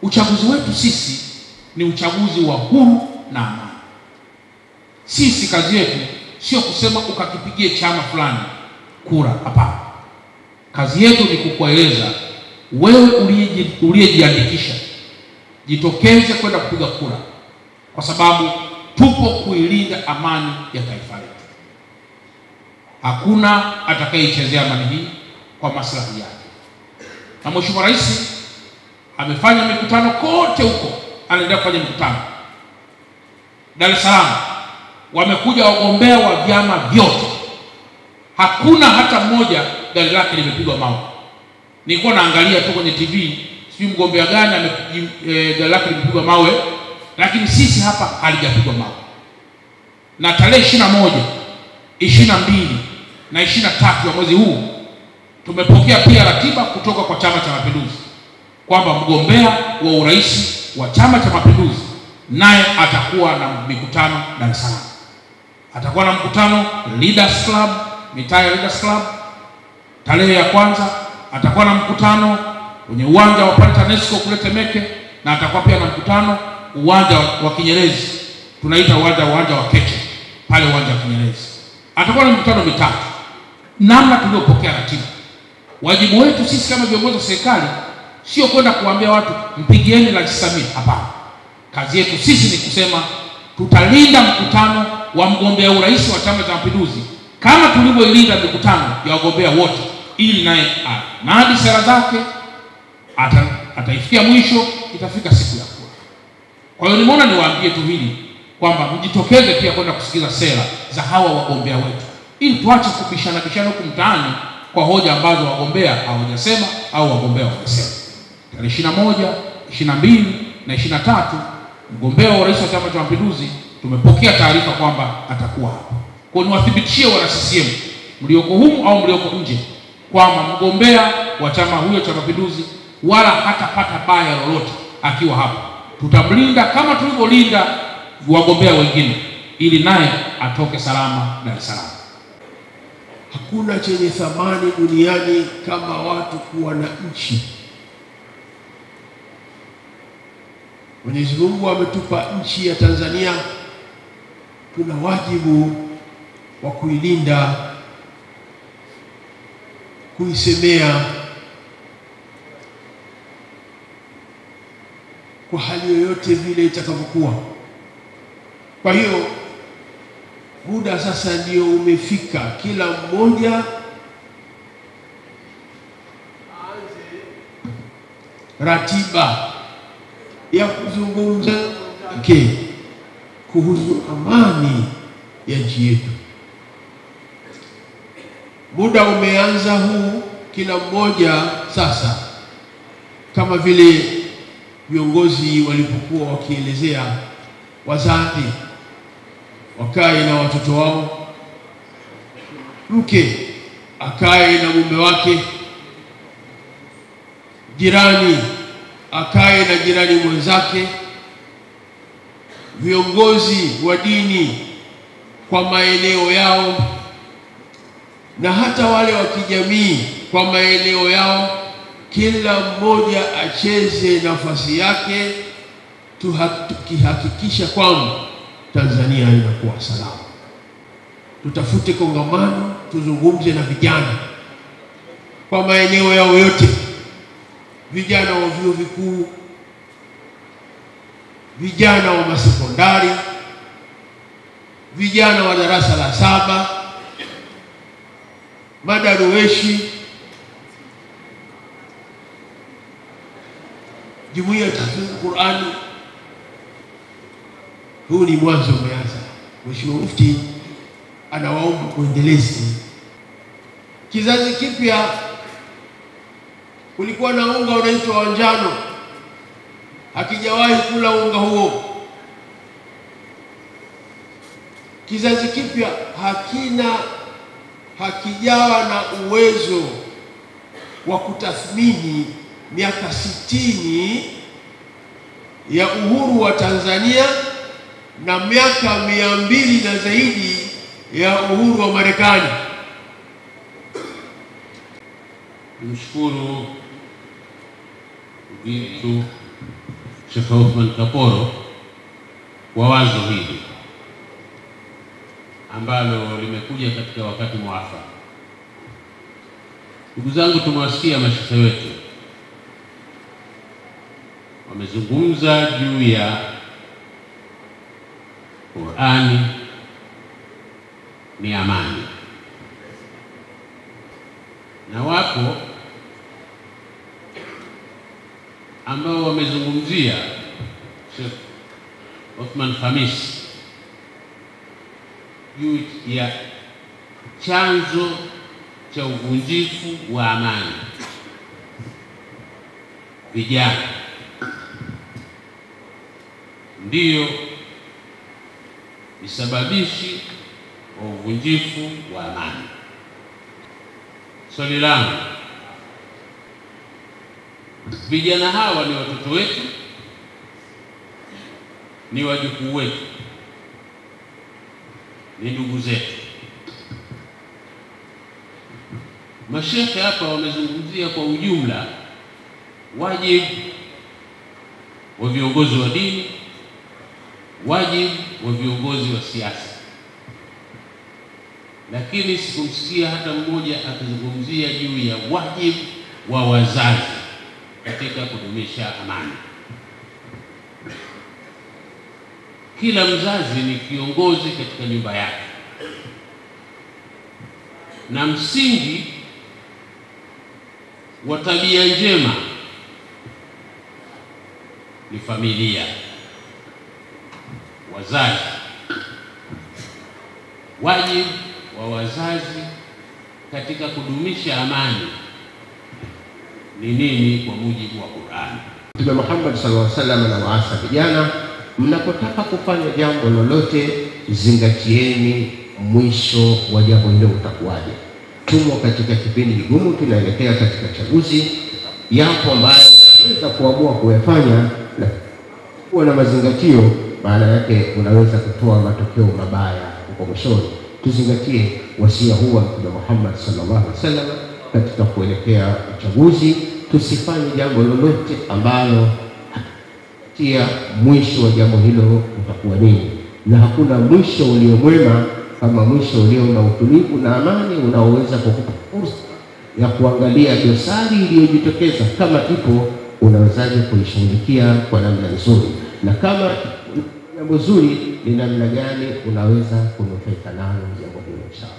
Uchaguzi wetu sisi ni uchaguzi wa huru na amani. Sisi kazi yetu sio kusema ukakipigie chama fulani kura, hapana. Kazi yetu ni kukueleza wewe uliyejiandikisha, jitokeze kwenda kupiga kura, kwa sababu tupo kuilinda amani ya taifa letu. Hakuna atakayeichezea amani hii kwa maslahi yake. Na Mheshimiwa Rais amefanya mikutano kote huko, anaendelea kufanya mikutano. Dar es Salaam wamekuja wagombea wa vyama vyote, hakuna hata mmoja gari lake limepigwa mawe. Nilikuwa naangalia tu kwenye TV, sijui mgombea gani gari lake limepigwa mawe, lakini sisi hapa halijapigwa mawe. Na tarehe 21, 22 na 23 wa mwezi huu tumepokea pia ratiba kutoka kwa Chama cha Mapinduzi kwamba mgombea wa urais wa Chama cha Mapinduzi naye atakuwa na mikutano Dar es Salaam. Atakuwa na mkutano Leaders Club, mitaa ya Leaders Club tarehe ya kwanza. Atakuwa na mkutano kwenye uwanja wa pale TANESCO kule Temeke, na atakuwa pia na mkutano uwanja wa Kinyerezi, tunaita uwanja wa Keche pale uwanja wa Kinyerezi. Atakuwa na mikutano mitatu. Namna tuliopokea ratiba, wajibu wetu sisi kama viongozi wa serikali sio kwenda kuambia watu mpigieni Rais Samia, hapana. Kazi yetu sisi ni kusema tutalinda mkutano wa mgombea urais wa Chama cha Mapinduzi kama tulivyoilinda mikutano ya wagombea wote, ili naye anadi sera zake, ataifikia mwisho, itafika siku ya kura. Kwa hiyo nimeona niwaambie tu hili kwamba mjitokeze pia kwenda kusikiza sera za hawa wagombea wetu, ili tuache kubishana huku mtaani kwa hoja ambazo wagombea hawajasema au wagombea wamesema. Tarehe 21, 22 na 23 mgombea wa urais wa Chama cha Mapinduzi tumepokea taarifa kwamba atakuwa hapa. Kwa niwathibitishie wana CCM mlioko humu au mlioko nje kwamba mgombea wa chama huyo cha Mapinduzi wala hatapata baya lolote akiwa hapa. Tutamlinda kama tulivyolinda wagombea wengine, ili naye atoke salama Dar es Salaam. Hakuna chenye thamani duniani kama watu kuwa na nchi. Mwenyezi Mungu ametupa nchi ya Tanzania, tuna wajibu wa kuilinda, kuisemea kwa hali yoyote vile itakavyokuwa. Kwa hiyo muda sasa ndio umefika, kila mmoja aanze ratiba ya kuzungumza kuhusu amani ya nchi yetu. Muda umeanza huu, kila mmoja sasa, kama vile viongozi walipokuwa wakielezea, wazazi wakae na watoto wao, mke akae na mume wake, jirani akae na jirani mwenzake, viongozi wa dini kwa maeneo yao, na hata wale wa kijamii kwa maeneo yao. Kila mmoja acheze nafasi yake, tukihakikisha kwamba Tanzania inakuwa salama. Tutafute kongamano, tuzungumze na vijana kwa maeneo yao yote, vijana wa vyuo vikuu, vijana wa masekondari, vijana wa darasa la 7, madaruweshi, jumuiya ya tahfidhi Qur'ani. Huu ni mwanzo umeanza. Mheshimiwa Mufti anawaomba kuendeleza kizazi kipya. Kulikuwa na unga unaitwa wa njano, hakijawahi kula unga huo. Kizazi kipya hakijawa na uwezo wa kutathmini miaka 60 ya uhuru wa Tanzania na miaka 200 na zaidi ya uhuru wa Marekani. Nimshukuru wetu Sheikh Othman Kaporo kwa wazo hili ambalo limekuja katika wakati mwafaka. Ndugu zangu, tumewasikia mashehe wetu wamezungumza juu ya Qur'ani ni amani, na wapo ambao wamezungumzia Sheikh Othman Khamis juu ya chanzo cha uvunjifu wa amani, vijana ndiyo visababishi wa uvunjifu wa amani. Swali langu, vijana hawa ni watoto wetu, ni wajukuu wetu, ni ndugu zetu. Mashekhe hapa wamezungumzia kwa ujumla wajibu wa viongozi wa dini, wajibu wa viongozi wa siasa, lakini sikumsikia hata mmoja akizungumzia juu ya wajibu wa wazazi katika kudumisha amani. Kila mzazi ni kiongozi katika nyumba yake, na msingi wa tabia njema ni familia, wazazi. Wajibu wa wazazi katika kudumisha amani ni nini kwa mujibu wa Qur'an? Mtume Muhammad sallallahu alaihi wasallam anawaasa vijana, mnapotaka kufanya jambo lolote zingatieni mwisho wa jambo hilo utakuwaje. Tumo katika kipindi kigumu, tunaelekea katika chaguzi. Yapo ambayo unaweza kuamua kuyafanya na kuwa na mazingatio, maana yake unaweza kutoa matokeo mabaya huko mwishoni. Tuzingatie wasia huu wa Mtume Muhammad sallallahu alaihi wasallam katika kuelekea uchaguzi. Tusifanye jambo lolote ambalo tia mwisho wa jambo hilo utakuwa nini, na hakuna mwisho ulio mwema kama mwisho ulio na utulivu na amani unaoweza kukupa fursa ya kuangalia dosari iliyojitokeza. Kama ipo, unawezaje kuishughulikia kwa namna nzuri, na kama jambo zuri ni namna gani unaweza kunufaika nalo jambo hilo inshallah.